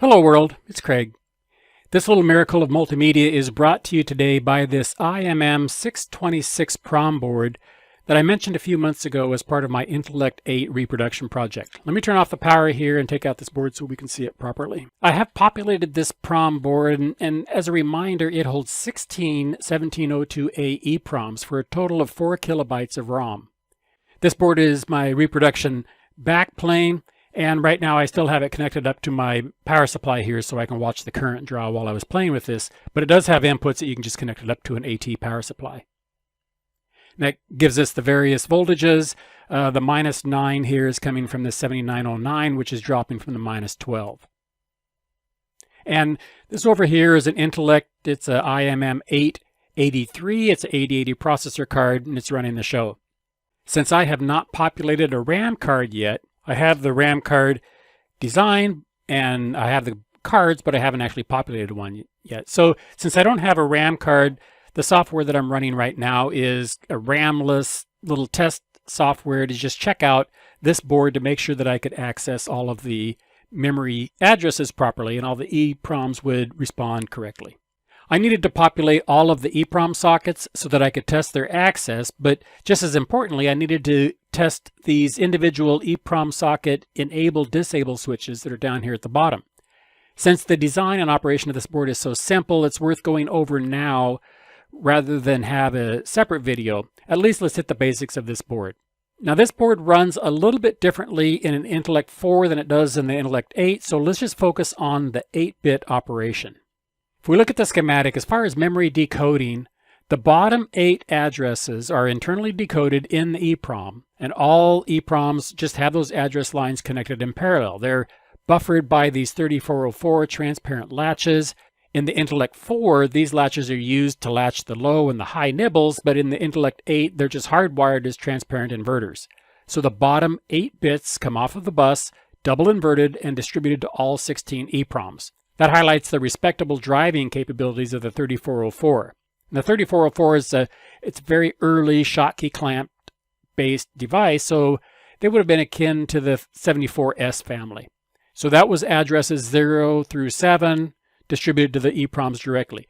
Hello world, it's Craig. This little miracle of multimedia is brought to you today by this imm6-26 PROM board that I mentioned a few months ago as part of my Intellect 8 reproduction project. Let me turn off the power here and take out this board so we can see it properly. I have populated this PROM board and as a reminder it holds 16 1702A EPROMs for a total of 4 kilobytes of ROM. This board is my reproduction backplane. And right now I still have it connected up to my power supply here so I can watch the current draw while I was playing with this, but it does have inputs that you can just connect it up to an AT power supply. And that gives us the various voltages. The -9 here is coming from the 7909, which is dropping from the -12. And this over here is an Intellect. It's a imm8-83. It's an 8080 processor card, and it's running the show. Since I have not populated a RAM card yet, I have the RAM card designed and I have the cards, but I haven't actually populated one yet. So since I don't have a RAM card, the software that I'm running right now is a RAM-less little test software to just check out this board to make sure that I could access all of the memory addresses properly and all the EPROMs would respond correctly. I needed to populate all of the EPROM sockets so that I could test their access, but just as importantly, I needed to test these individual EPROM socket enable-disable switches that are down here at the bottom. Since the design and operation of this board is so simple, it's worth going over now rather than have a separate video. At least let's hit the basics of this board. Now this board runs a little bit differently in an Intellect 4 than it does in the Intellect 8, so let's just focus on the 8-bit operation. If we look at the schematic, as far as memory decoding, the bottom 8 addresses are internally decoded in the EPROM, and all EPROMs just have those address lines connected in parallel. They're buffered by these 3404 transparent latches. In the Intellect 4, these latches are used to latch the low and the high nibbles, but in the Intellect 8, they're just hardwired as transparent inverters. So the bottom 8 bits come off of the bus, double inverted, and distributed to all 16 EPROMs. That highlights the respectable driving capabilities of the 3404. And the 3404 is it's a very early Schottky clamp based device, so they would have been akin to the 74S family. So that was addresses 0 through 7 distributed to the EPROMs directly.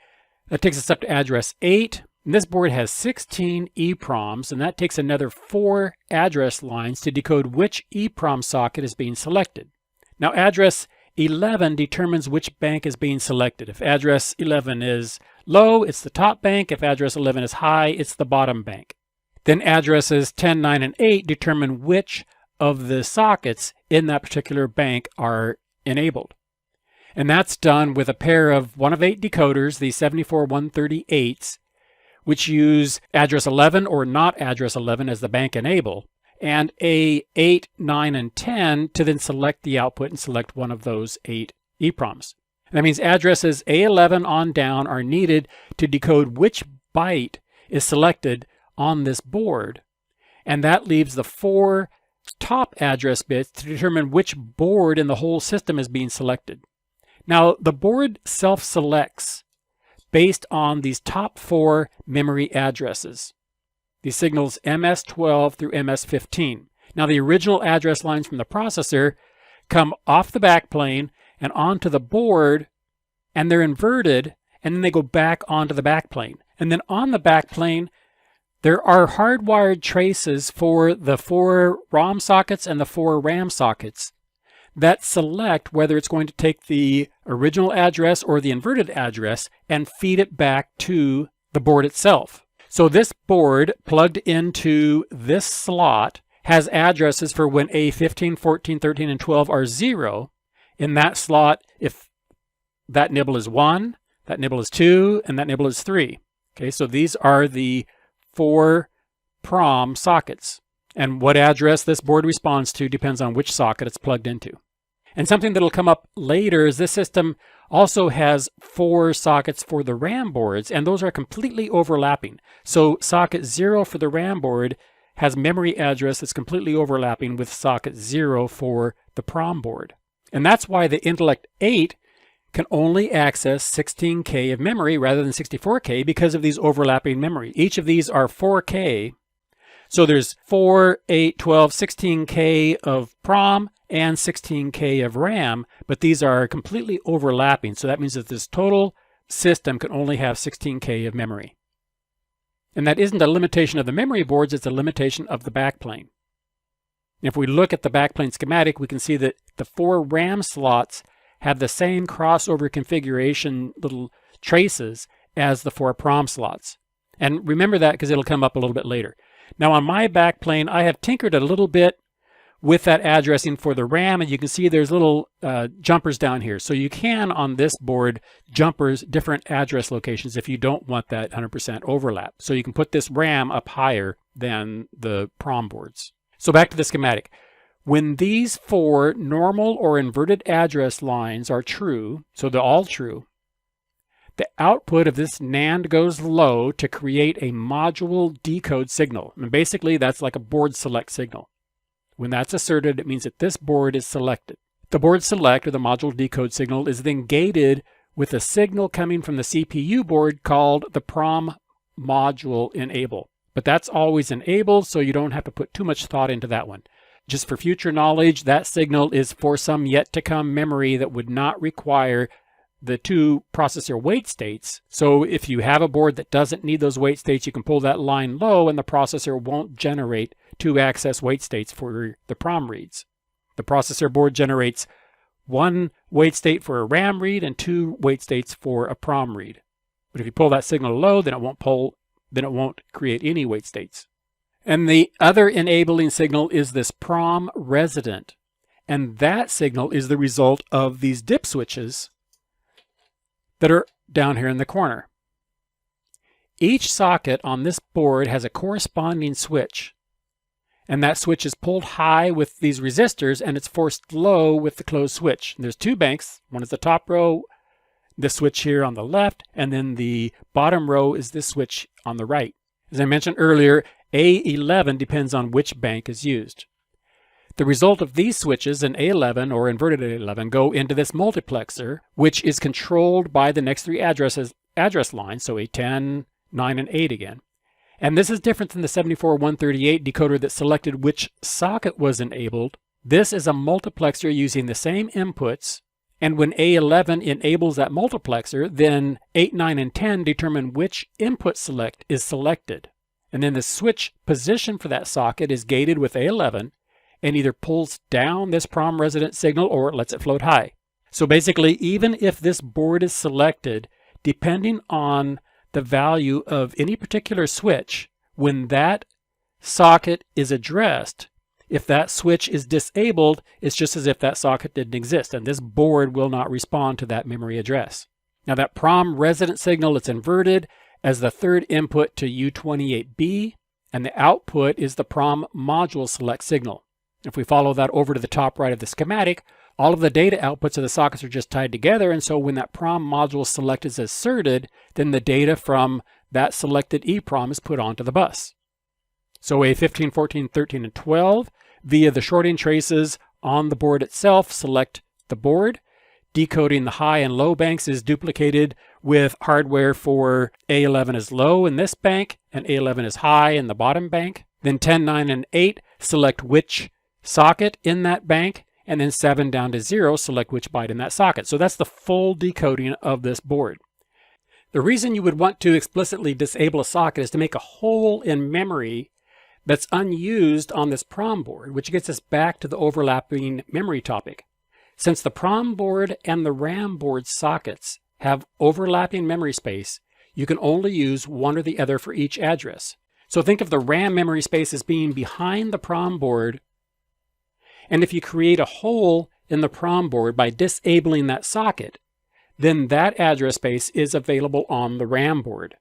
That takes us up to address 8. And this board has 16 EPROMs, and that takes another 4 address lines to decode which EPROM socket is being selected. Now address 11 determines which bank is being selected. If address 11 is low, it's the top bank. If address 11 is high, it's the bottom bank. Then addresses 10, 9, and 8 determine which of the sockets in that particular bank are enabled. And that's done with a pair of 1 of 8 decoders, the 74138s, which use address 11 or not address 11 as the bank enable, and a 8, 9, and 10 to then select the output and select one of those 8 EPROMs. That means addresses A11 on down are needed to decode which byte is selected on this board, and that leaves the 4 top address bits to determine which board in the whole system is being selected. Now the board self-selects based on these top 4 memory addresses. These signals MS12 through MS15. Now the original address lines from the processor come off the backplane and onto the board, and they're inverted, and then they go back onto the backplane. And then on the backplane, there are hardwired traces for the 4 ROM sockets and the 4 RAM sockets that select whether it's going to take the original address or the inverted address and feed it back to the board itself. So this board plugged into this slot has addresses for when A15, 14, 13, and 12 are 0. In that slot, if that nibble is 1, that nibble is 2, and that nibble is 3. Okay, so these are the 4 PROM sockets. And what address this board responds to depends on which socket it's plugged into. And something that'll come up later is this system also has 4 sockets for the RAM boards, and those are completely overlapping. So socket 0 for the RAM board has memory address that's completely overlapping with socket 0 for the PROM board. And that's why the Intellect 8 can only access 16K of memory rather than 64K because of these overlapping memory. Each of these are 4K, So there's 4, 8, 12, 16K of PROM and 16K of RAM, but these are completely overlapping. So that means that this total system can only have 16K of memory. And that isn't a limitation of the memory boards, it's a limitation of the backplane. If we look at the backplane schematic, we can see that the 4 RAM slots have the same crossover configuration little traces as the 4 PROM slots. And remember that because it'll come up a little bit later. Now on my backplane, I have tinkered a little bit with that addressing for the RAM, and you can see there's little jumpers down here. So you can, on this board, jumpers different address locations if you don't want that 100% overlap. So you can put this RAM up higher than the PROM boards. So back to the schematic. When these 4 normal or inverted address lines are true, so they're all true, the output of this NAND goes low to create a module decode signal. And basically, that's like a board select signal. When that's asserted, it means that this board is selected. The board select, or the module decode signal, is then gated with a signal coming from the CPU board called the PROM module enable. But that's always enabled, so you don't have to put too much thought into that one. Just for future knowledge, that signal is for some yet to come memory that would not require the 2 processor wait states. So if you have a board that doesn't need those wait states, you can pull that line low and the processor won't generate 2 access wait states for the PROM reads. The processor board generates 1 wait state for a RAM read and 2 wait states for a PROM read. But if you pull that signal low, then it won't create any wait states. And the other enabling signal is this PROM resident. And that signal is the result of these dip switches that are down here in the corner. Each socket on this board has a corresponding switch. And that switch is pulled high with these resistors and it's forced low with the closed switch. And there's 2 banks. One is the top row, this switch here on the left, and then the bottom row is this switch on the right. As I mentioned earlier, A11 depends on which bank is used. The result of these switches in A11 or inverted A11 go into this multiplexer, which is controlled by the next 3 address lines, so A10, 9, and 8 again. And this is different than the 74138 decoder that selected which socket was enabled. This is a multiplexer using the same inputs, and when A11 enables that multiplexer, then 8, 9, and 10 determine which input select is selected. And then the switch position for that socket is gated with A11, and either pulls down this PROM resident signal or it lets it float high. So basically, even if this board is selected, depending on the value of any particular switch, when that socket is addressed, if that switch is disabled, it's just as if that socket didn't exist, and this board will not respond to that memory address. Now that PROM resident signal is inverted as the 3rd input to U28B, and the output is the PROM module select signal. If we follow that over to the top right of the schematic, all of the data outputs of the sockets are just tied together, and so when that PROM module select is asserted, then the data from that selected EEPROM is put onto the bus. So A15, 14, 13, and 12, via the shorting traces on the board itself, select the board. Decoding the high and low banks is duplicated with hardware for A11 is low in this bank, and A11 is high in the bottom bank. Then 10, 9, and 8 select which socket in that bank, and then 7 down to 0 select which byte in that socket. So that's the full decoding of this board. The reason you would want to explicitly disable a socket is to make a hole in memory that's unused on this PROM board, which gets us back to the overlapping memory topic. Since the PROM board and the RAM board sockets have overlapping memory space, you can only use one or the other for each address. So think of the RAM memory space as being behind the PROM board, and if you create a hole in the PROM board by disabling that socket, then that address space is available on the RAM board.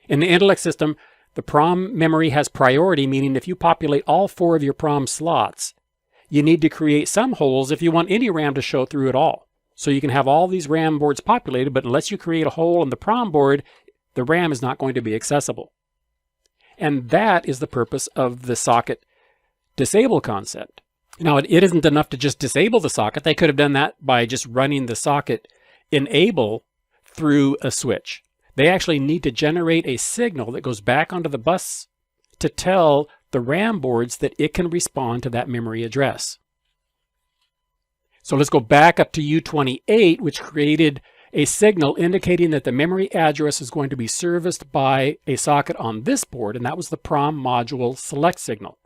In the Intellect system, the PROM memory has priority, meaning if you populate all 4 of your PROM slots, you need to create some holes if you want any RAM to show through at all. So you can have all these RAM boards populated, but unless you create a hole in the PROM board, the RAM is not going to be accessible. And that is the purpose of the socket disable concept. Now, it isn't enough to just disable the socket. They could have done that by just running the socket enable through a switch. They actually need to generate a signal that goes back onto the bus to tell the RAM boards that it can respond to that memory address. So let's go back up to U28, which created a signal indicating that the memory address is going to be serviced by a socket on this board, and that was the PROM module select signal.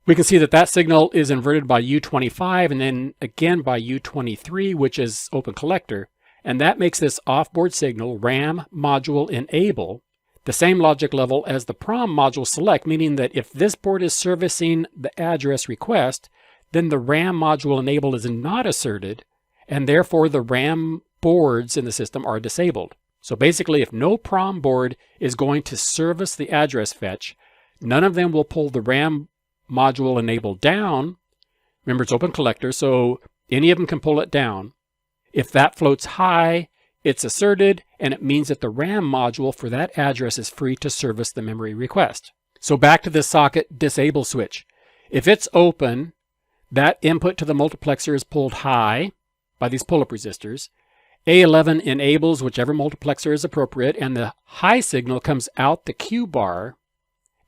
We can see that that signal is inverted by U25 and then again by U23, which is open collector, and that makes this off-board signal RAM module enable the same logic level as the PROM module select, meaning that if this board is servicing the address request, then the RAM module enable is not asserted, and therefore the RAM boards in the system are disabled. So basically, if no PROM board is going to service the address fetch, none of them will pull the RAM module enable down. Remember, it's open collector, so any of them can pull it down. If that floats high, it's asserted, and it means that the RAM module for that address is free to service the memory request. So back to this socket disable switch. If it's open, that input to the multiplexer is pulled high by these pull-up resistors. A11 enables whichever multiplexer is appropriate, and the high signal comes out the Q bar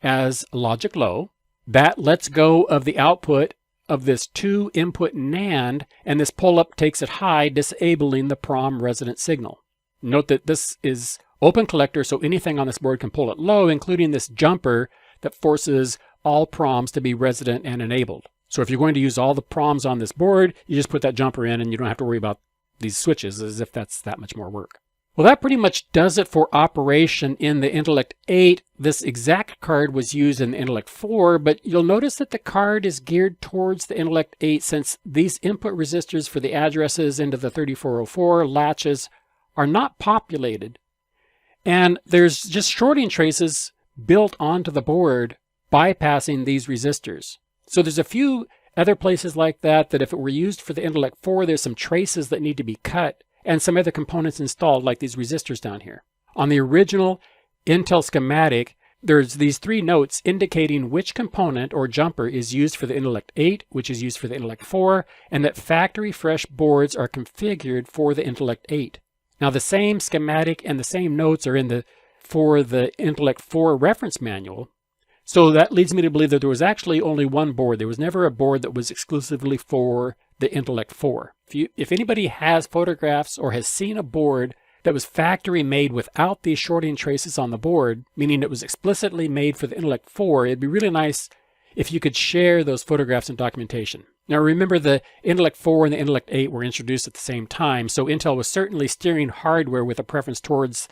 as logic low. That lets go of the output of this 2-input NAND, and this pull-up takes it high, disabling the PROM resident signal. Note that this is open collector, so anything on this board can pull it low, including this jumper that forces all PROMs to be resident and enabled. So if you're going to use all the PROMs on this board, you just put that jumper in and you don't have to worry about these switches as if that's that much more work. Well, that pretty much does it for operation in the Intellect 8. This exact card was used in the Intellect 4, but you'll notice that the card is geared towards the Intellect 8 since these input resistors for the addresses into the 3404 latches are not populated. And there's just shorting traces built onto the board bypassing these resistors. So there's a few other places like that if it were used for the Intellect 4, there's some traces that need to be cut and some other components installed like these resistors down here. On the original Intel schematic, there's these 3 notes indicating which component or jumper is used for the Intellect 8, which is used for the Intellect 4, and that factory fresh boards are configured for the Intellect 8. Now the same schematic and the same notes are for the Intellect 4 reference manual. So that leads me to believe that there was actually only one board. There was never a board that was exclusively for the Intellect 4. If anybody has photographs or has seen a board that was factory made without these shorting traces on the board, meaning it was explicitly made for the Intellect 4, it'd be really nice if you could share those photographs and documentation. Now remember, the Intellect 4 and the Intellect 8 were introduced at the same time, so Intel was certainly steering hardware with a preference towards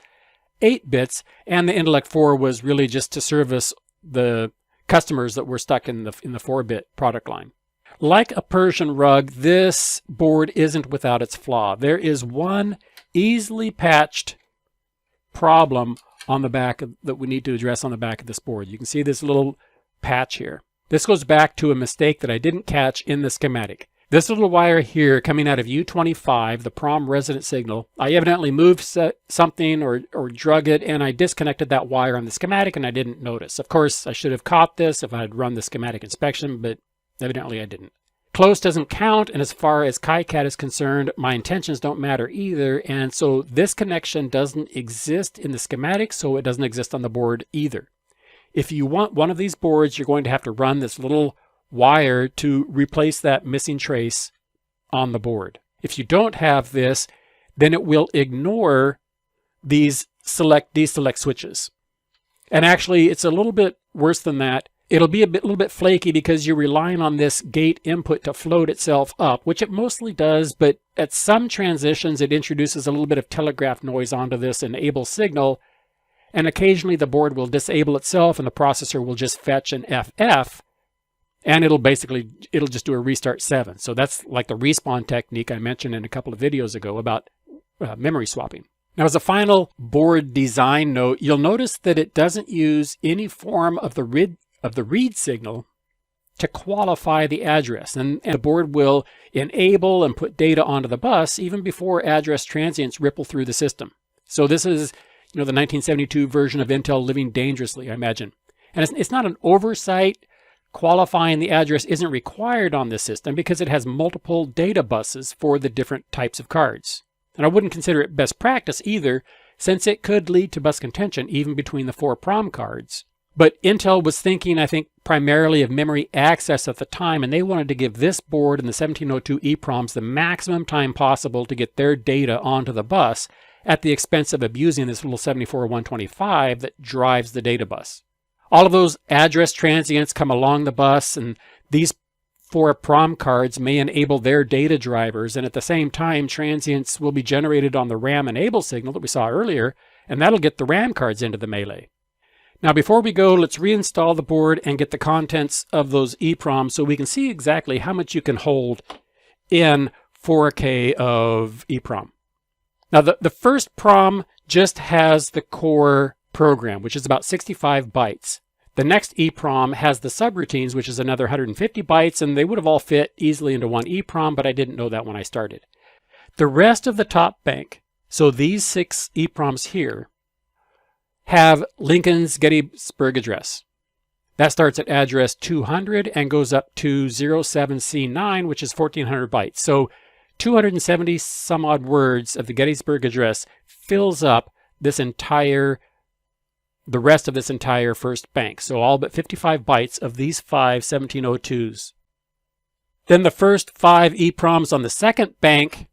8 bits, and the Intellect 4 was really just to service the customers that were stuck in the 4-bit product line. Like a Persian rug, this board isn't without its flaw. There is one easily patched problem on the back that we need to address on the back of this board. You can see this little patch here. This goes back to a mistake that I didn't catch in the schematic. This little wire here coming out of U25, the PROM resident signal, I evidently moved something or drug it, and I disconnected that wire on the schematic and I didn't notice. Of course, I should have caught this if I had run the schematic inspection, but evidently I didn't. Close doesn't count, and as far as KiCad is concerned, my intentions don't matter either, and so this connection doesn't exist in the schematic, so it doesn't exist on the board either. If you want one of these boards, you're going to have to run this little wire to replace that missing trace on the board. If you don't have this, then it will ignore these deselect switches. And actually, it's a little bit worse than that. It'll be a little bit flaky because you're relying on this gate input to float itself up, which it mostly does, but at some transitions it introduces a little bit of telegraph noise onto this enable signal, and occasionally the board will disable itself and the processor will just fetch an FF, and it'll just do a restart 7. So that's like the respawn technique I mentioned in a couple of videos ago about memory swapping. Now, as a final board design note, you'll notice that it doesn't use any form of the read signal to qualify the address, and the board will enable and put data onto the bus even before address transients ripple through the system. So this is, the 1972 version of Intel living dangerously, I imagine. And it's not an oversight. Qualifying the address isn't required on this system because it has multiple data buses for the different types of cards. And I wouldn't consider it best practice either, since it could lead to bus contention even between the 4 PROM cards. But Intel was thinking, I think, primarily of memory access at the time, and they wanted to give this board and the 1702 EPROMs the maximum time possible to get their data onto the bus at the expense of abusing this little 74-125 that drives the data bus. All of those address transients come along the bus, and these 4 PROM cards may enable their data drivers, and at the same time, transients will be generated on the RAM enable signal that we saw earlier, and that'll get the RAM cards into the melee. Now, before we go, let's reinstall the board and get the contents of those EPROMs so we can see exactly how much you can hold in 4K of EPROM. Now, the first PROM just has the core program, which is about 65 bytes. The next EPROM has the subroutines, which is another 150 bytes, and they would have all fit easily into one EPROM, but I didn't know that when I started. The rest of the top bank, so these 6 EPROMs here, have Lincoln's Gettysburg address. That starts at address 200 and goes up to 07C9, which is 1400 bytes. So 270 some odd words of the Gettysburg address fills up this the rest of this entire first bank. So all but 55 bytes of these 5 1702s. Then the first 5 EPROMs on the second bank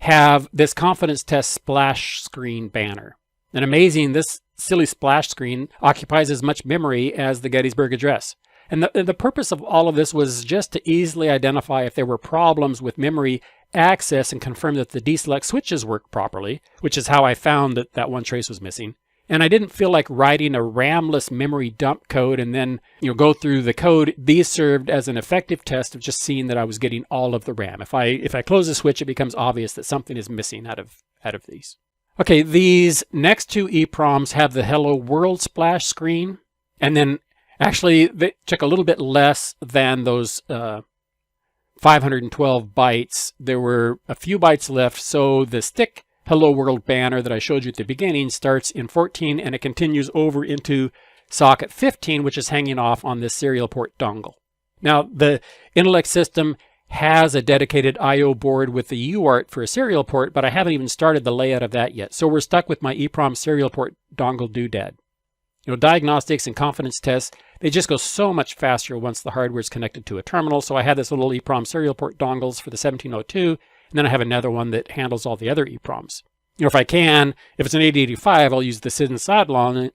have this confidence test splash screen banner. And amazing, this silly splash screen occupies as much memory as the Gettysburg address. And the purpose of all of this was just to easily identify if there were problems with memory access and confirm that the deselect switches work properly, which is how I found that one trace was missing. And I didn't feel like writing a RAM-less memory dump code and then go through the code. These served as an effective test of just seeing that I was getting all of the RAM. If I close the switch, it becomes obvious that something is missing out of these. Okay, these next 2 EPROMs have the Hello World splash screen, and then actually they took a little bit less than those 512 bytes. There were a few bytes left, so the stick Hello World banner that I showed you at the beginning starts in 14 and it continues over into socket 15, which is hanging off on this serial port dongle. Now, the Intellect system has a dedicated I/O board with the UART for a serial port, but I haven't even started the layout of that yet. So we're stuck with my EPROM serial port dongle doodad. Diagnostics and confidence tests, they just go so much faster once the hardware is connected to a terminal. So I have this little EPROM serial port dongles for the 1702, and then I have another one that handles all the other EPROMs. If it's an 8085, I'll use the SID and SOD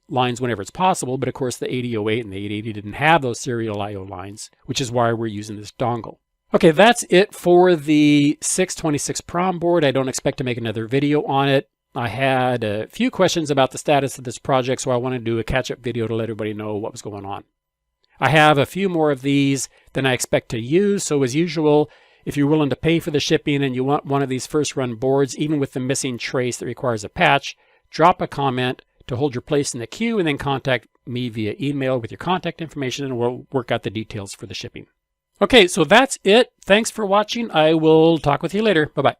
lines whenever it's possible, but of course the 8008 and the 880 didn't have those serial I/O lines, which is why we're using this dongle. Okay, that's it for the 626 PROM board. I don't expect to make another video on it. I had a few questions about the status of this project, so I wanted to do a catch-up video to let everybody know what was going on. I have a few more of these than I expect to use, so as usual, if you're willing to pay for the shipping and you want one of these first-run boards, even with the missing trace that requires a patch, drop a comment to hold your place in the queue and then contact me via email with your contact information and we'll work out the details for the shipping. Okay, so that's it. Thanks for watching. I will talk with you later. Bye-bye.